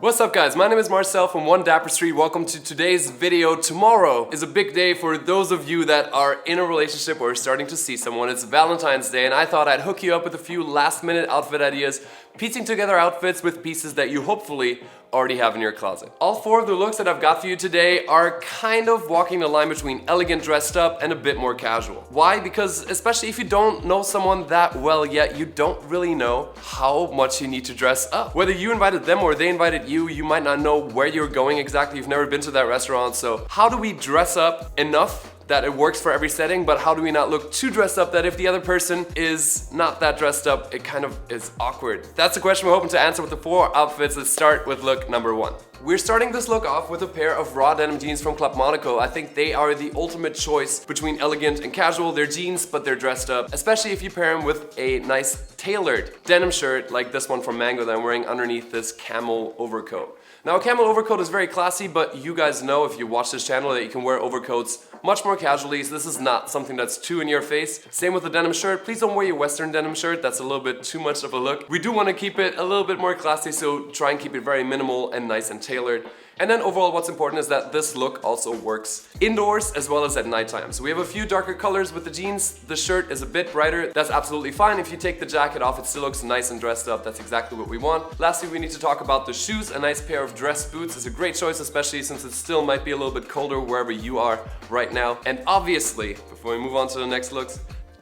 What's up guys, my name is Marcel from One Dapper Street. Welcome to today's video. Tomorrow is a big day for those of you that are in a relationship or starting to see someone. It's Valentine's Day and I thought I'd hook you up with a few last minute outfit ideas, piecing together outfits with pieces that you hopefully already have in your closet. All four of the looks that I've got for you today are kind of walking the line between elegant dressed up and a bit more casual. Why? Because especially if you don't know someone that well yet, you don't really know how much you need to dress up. Whether you invited them or they invited you, you might not know where you're going exactly. You've never been to that restaurant. So how do we dress up enough that it works for every setting, but how do we not look too dressed up that if the other person is not that dressed up, it kind of is awkward? That's the question we're hoping to answer with the four outfits. Let's start with look number one. We're starting this look off with a pair of raw denim jeans from Club Monaco. I think they are the ultimate choice between elegant and casual. They're jeans, but they're dressed up, especially if you pair them with a nice tailored denim shirt like this one from Mango that I'm wearing underneath this camel overcoat. Now a camel overcoat is very classy, but you guys know if you watch this channel that you can wear overcoats much more casually, so this is not something that's too in your face. Same with the denim shirt. Please don't wear your Western denim shirt, that's a little bit too much of a look. We do want to keep it a little bit more classy, so try and keep it very minimal and nice and tailored. And then overall what's important is that this look also works indoors as well as at nighttime. So we have a few darker colors with the jeans. The shirt is a bit brighter. That's absolutely fine. If you take the jacket off, it still looks nice and dressed up. That's exactly what we want. Lastly, we need to talk about the shoes. A nice pair of dress boots is a great choice, especially since it still might be a little bit colder wherever you are right now. And obviously, before we move on to the next looks,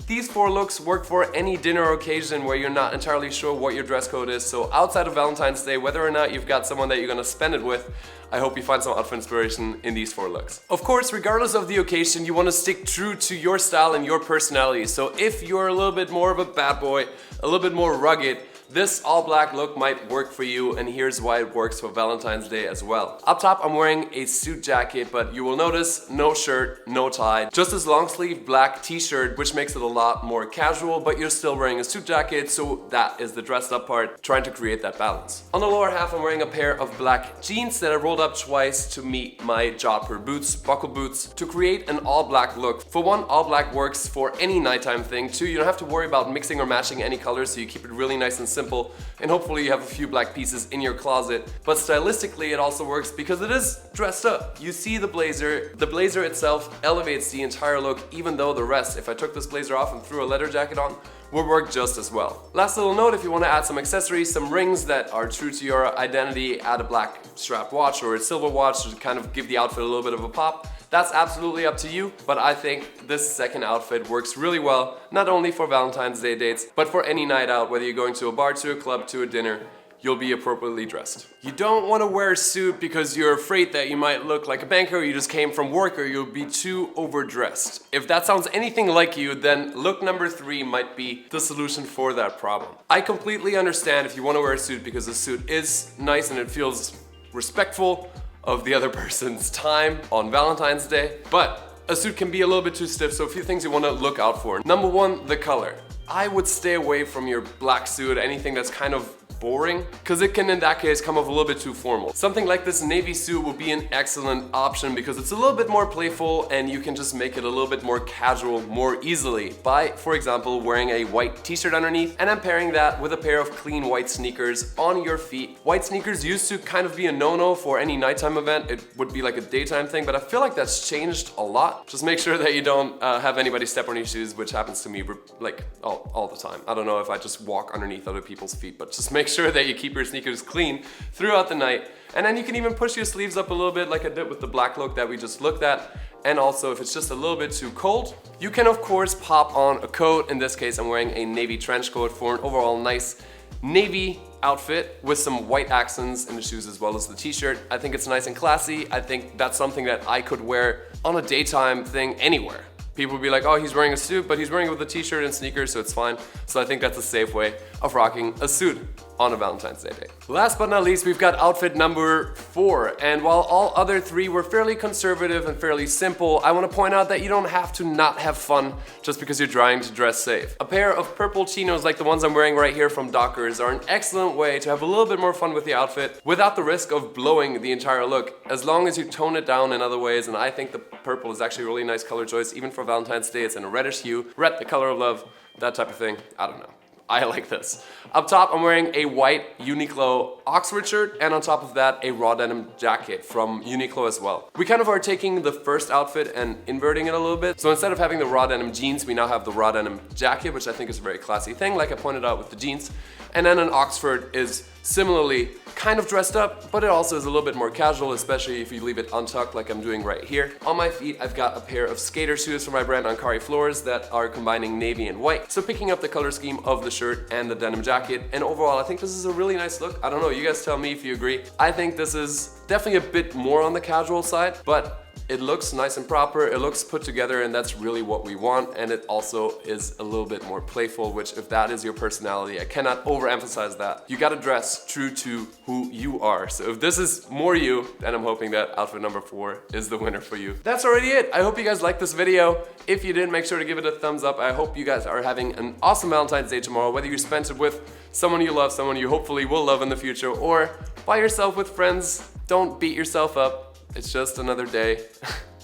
these four looks work for any dinner occasion where you're not entirely sure what your dress code is. So outside of Valentine's Day, whether or not you've got someone that you're gonna spend it with, I hope you find some outfit inspiration in these four looks. Of course, regardless of the occasion, you wanna stick true to your style and your personality. So if you're a little bit more of a bad boy, a little bit more rugged, this all black look might work for you, and here's why it works for Valentine's Day as well. Up top, I'm wearing a suit jacket, but you will notice no shirt, no tie, just this long sleeve black t-shirt, which makes it a lot more casual, but you're still wearing a suit jacket, so that is the dressed up part, trying to create that balance. On the lower half, I'm wearing a pair of black jeans that I rolled up twice to meet my Dapper boots, buckle boots, to create an all black look. For one, all black works for any nighttime thing. Two, you don't have to worry about mixing or matching any colors, so you keep it really nice and simple, and hopefully you have a few black pieces in your closet. But stylistically it also works because it is dressed up. You see the blazer itself elevates the entire look, even though the rest, if I took this blazer off and threw a leather jacket on, would work just as well. Last little note, if you want to add some accessories, some rings that are true to your identity, add a black strapped watch or a silver watch to kind of give the outfit a little bit of a pop. That's absolutely up to you, but I think this second outfit works really well, not only for Valentine's Day dates, but for any night out, whether you're going to a bar, to a club, to a dinner, you'll be appropriately dressed. You don't want to wear a suit because you're afraid that you might look like a banker, or you just came from work, or you'll be too overdressed. If that sounds anything like you, then look number three might be the solution for that problem. I completely understand if you want to wear a suit because the suit is nice and it feels respectful of the other person's time on Valentine's Day, but a suit can be a little bit too stiff, so a few things you want to look out for. Number one, the color. I would stay away from your black suit, anything that's kind of boring, because it can in that case come off a little bit too formal. Something like this navy suit would be an excellent option because it's a little bit more playful and you can just make it a little bit more casual more easily by, for example, wearing a white t-shirt underneath and then pairing that with a pair of clean white sneakers on your feet. White sneakers used to kind of be a no-no for any nighttime event. It would be like a daytime thing, but I feel like that's changed a lot. Just make sure that you don't have anybody step on your shoes, which happens to me like all the time. I don't know if I just walk underneath other people's feet, but just make sure that you keep your sneakers clean throughout the night. And then you can even push your sleeves up a little bit like I did with the black look that we just looked at. And also if it's just a little bit too cold, you can of course pop on a coat. In this case, I'm wearing a navy trench coat for an overall nice navy outfit with some white accents in the shoes as well as the t-shirt. I think it's nice and classy. I think that's something that I could wear on a daytime thing anywhere. People would be like, oh, he's wearing a suit, but he's wearing it with a t-shirt and sneakers, so it's fine. So I think that's a safe way of rocking a suit on a Valentine's Day day. Last but not least, we've got outfit number 4. And while all other 3 were fairly conservative and fairly simple, I want to point out that you don't have to not have fun just because you're trying to dress safe. A pair of purple chinos like the ones I'm wearing right here from Dapper's are an excellent way to have a little bit more fun with the outfit without the risk of blowing the entire look, as long as you tone it down in other ways. And I think the purple is actually a really nice color choice, even for Valentine's Day. It's in a reddish hue, red, the color of love, that type of thing. I don't know. I like this. Up top, I'm wearing a white Uniqlo Oxford shirt, and on top of that, a raw denim jacket from Uniqlo as well. We kind of are taking the first outfit and inverting it a little bit. So instead of having the raw denim jeans, we now have the raw denim jacket, which I think is a very classy thing, like I pointed out with the jeans. And then an Oxford is similarly kind of dressed up, but it also is a little bit more casual, especially if you leave it untucked like I'm doing right here. On my feet, I've got a pair of skater shoes from my brand Ankari Floors that are combining navy and white. So picking up the color scheme of the shirt and the denim jacket, and overall I think this is a really nice look. I don't know, you guys tell me if you agree. I think this is definitely a bit more on the casual side, but it looks nice and proper, it looks put together, and that's really what we want. And it also is a little bit more playful, which if that is your personality, I cannot overemphasize that. You gotta dress true to who you are. So if this is more you, then I'm hoping that outfit number 4 is the winner for you. That's already it. I hope you guys liked this video. If you did, make sure to give it a thumbs up. I hope you guys are having an awesome Valentine's Day tomorrow, whether you spent it with someone you love, someone you hopefully will love in the future, or by yourself with friends. Don't beat yourself up. It's just another day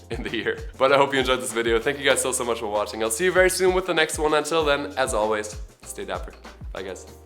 in the year. But I hope you enjoyed this video. Thank you guys so much for watching. I'll see you very soon with the next one. Until then, as always, stay dapper. Bye guys.